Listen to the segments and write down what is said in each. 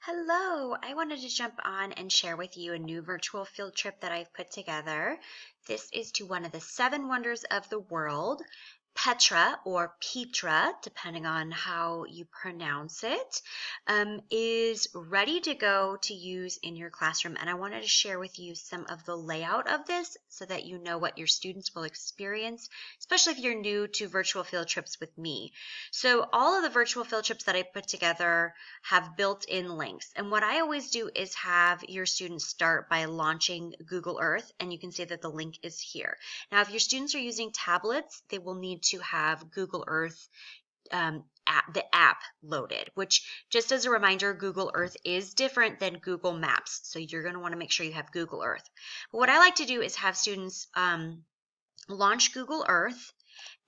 Hello, I wanted to jump on and share with you a new virtual field trip that I've put together. This is to one of the seven wonders of the world. Petra, or Petra, depending on how you pronounce it, is ready to go to use in your classroom. And I wanted to share with you some of the layout of this so that you know what your students will experience, especially if you're new to virtual field trips with me. So all of the virtual field trips that I put together have built-in links. And what I always do is have your students start by launching Google Earth, and you can see that the link is here. Now, if your students are using tablets, they will need to have Google Earth the app loaded, which, just as a reminder, Google Earth is different than Google Maps. So you're going to want to make sure you have Google Earth. But what I like to do is have students launch Google Earth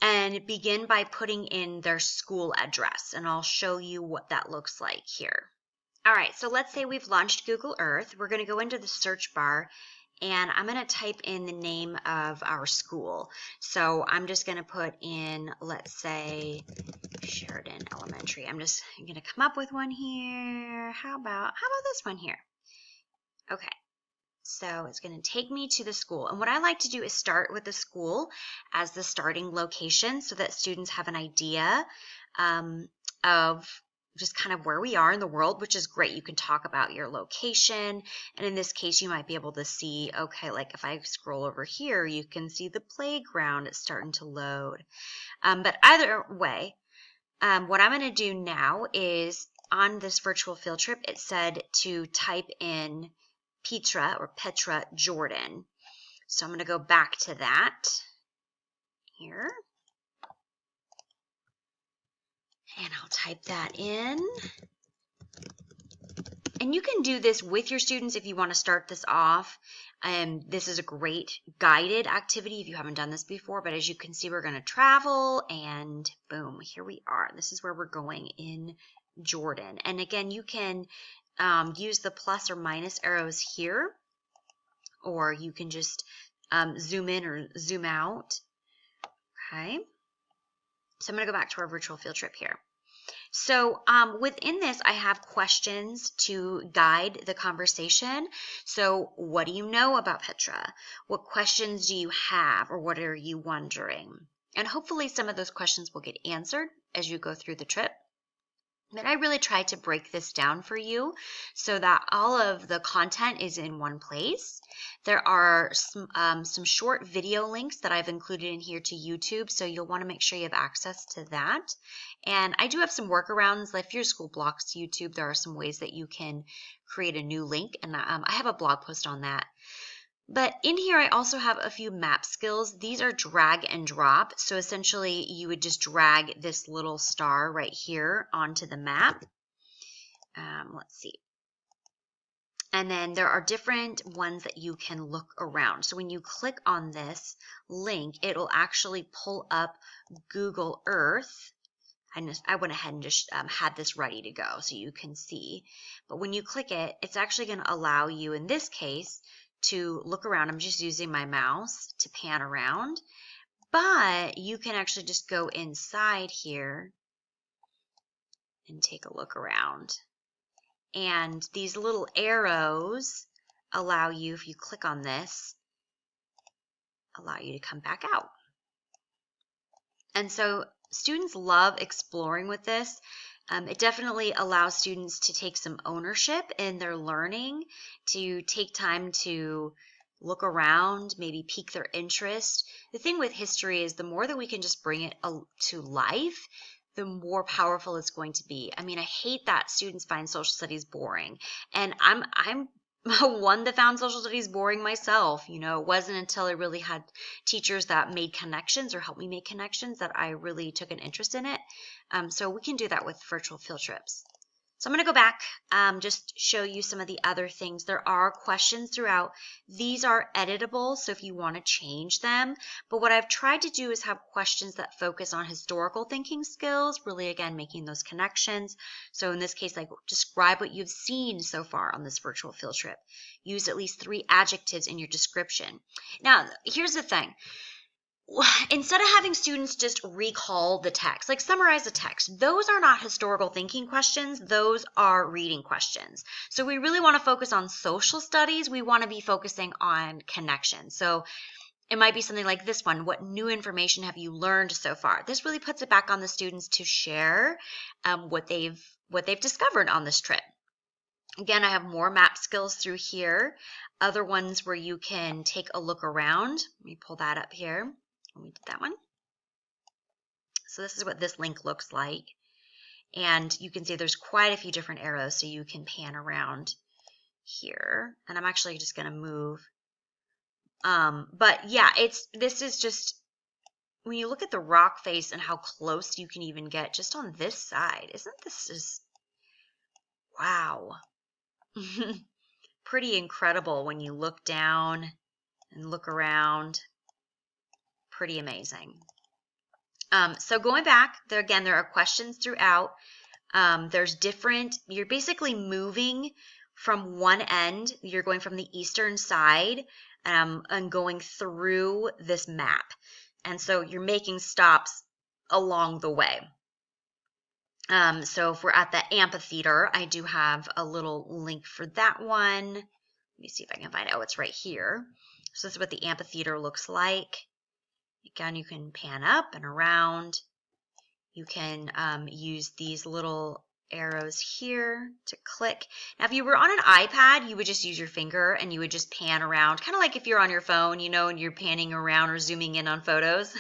and begin by putting in their school address. And I'll show you what that looks like here. All right, so let's say we've launched Google Earth. We're going to go into the search bar and I'm going to type in the name of our school. So I'm just going to put in, let's say, Sheridan Elementary. I'm just going to come up with one here. How about this one here? Okay. So it's going to take me to the school. And what I like to do is start with the school as the starting location so that students have an idea of just kind of where we are in the world, which is great. You can talk about your location. And in this case, you might be able to see, okay, like if I scroll over here, you can see the playground. It's starting to load. But either way, what I'm going to do now is on this virtual field trip, it said to type in Petra Jordan. So I'm going to go back to that here. And I'll type that in. And you can do this with your students if you want to start this off. This is a great guided activity if you haven't done this before. But as you can see, we're going to travel and boom, here we are. This is where we're going in Jordan. And again, you can use the plus or minus arrows here, or you can just zoom in or zoom out. Okay. So I'm going to go back to our virtual field trip here. So within this, I have questions to guide the conversation. So what do you know about Petra? What questions do you have, or what are you wondering? And hopefully some of those questions will get answered as you go through the trip. But I really tried to break this down for you so that all of the content is in one place. There are some short video links that I've included in here to YouTube, so you'll want to make sure you have access to that. And I do have some workarounds. If your school blocks YouTube, there are some ways that you can create a new link, and I have a blog post on that. But in here, I also have a few map skills. These are drag and drop. So essentially, you would just drag this little star right here onto the map. Let's see. And then there are different ones that you can look around. So when you click on this link, it will actually pull up Google Earth. I went ahead and just had this ready to go so you can see. But when you click it, it's actually going to allow you, in this case, to look around. I'm just using my mouse to pan around, but you can actually just go inside here and take a look around. And these little arrows allow you, if you click on this, allow you to come back out. And so students love exploring with this. It definitely allows students to take some ownership in their learning, to take time to look around, maybe pique their interest. The thing with history is the more that we can just bring it to life, the more powerful it's going to be. I mean, I hate that students find social studies boring. And I'm one that found social studies boring myself. You know, it wasn't until I really had teachers that made connections or helped me make connections that I really took an interest in it. So we can do that with virtual field trips. So I'm going to go back, just show you some of the other things. There are questions throughout. These are editable, so if you want to change them. But what I've tried to do is have questions that focus on historical thinking skills, really, again, making those connections. So in this case, like, describe what you've seen so far on this virtual field trip. Use at least 3 adjectives in your description. Now, here's the thing. instead of having students just recall the text, like summarize the text, those are not historical thinking questions. Those are reading questions. So we really want to focus on social studies. We want to be focusing on connection. So it might be something like this one. What new information have you learned so far? This really puts it back on the students to share what they've discovered on this trip. Again, I have more map skills through here. Other ones where you can take a look around. Let me pull that up here. We did that one. So this is what this link looks like. And you can see there's quite a few different arrows, so you can pan around here. And I'm actually just going to move. But yeah, this is just, when you look at the rock face and how close you can even get just on this side, isn't this just, wow. Pretty incredible when you look down and look around. Pretty amazing. So going back, there are questions throughout. There's different, you're basically moving from one end, you're going from the eastern side and going through this map. And so you're making stops along the way. So if we're at the amphitheater, I do have a little link for that one. Let me see if I can find it. Oh, it's right here. So this is what the amphitheater looks like. Again, you can pan up and around. You can use these little arrows here to click. Now, if you were on an iPad, you would just use your finger and you would just pan around, kind of like if you're on your phone, you know, and you're panning around or zooming in on photos.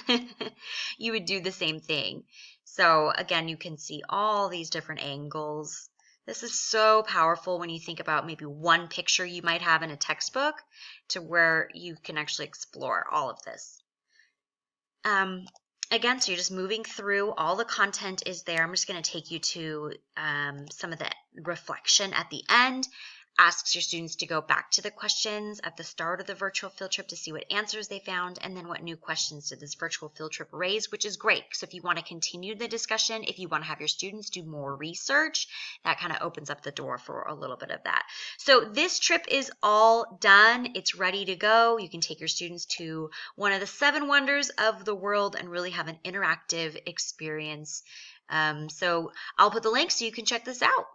You would do the same thing. So again, you can see all these different angles. This is so powerful when you think about maybe one picture you might have in a textbook to where you can actually explore all of this. Again, so you're just moving through. All the content is there. I'm just going to take you to some of the reflection at the end. Asks your students to go back to the questions at the start of the virtual field trip to see what answers they found, and then what new questions did this virtual field trip raise, which is great. So if you want to continue the discussion, if you want to have your students do more research, that kind of opens up the door for a little bit of that. So this trip is all done. It's ready to go. You can take your students to one of the 7 wonders of the world and really have an interactive experience. So I'll put the link so you can check this out.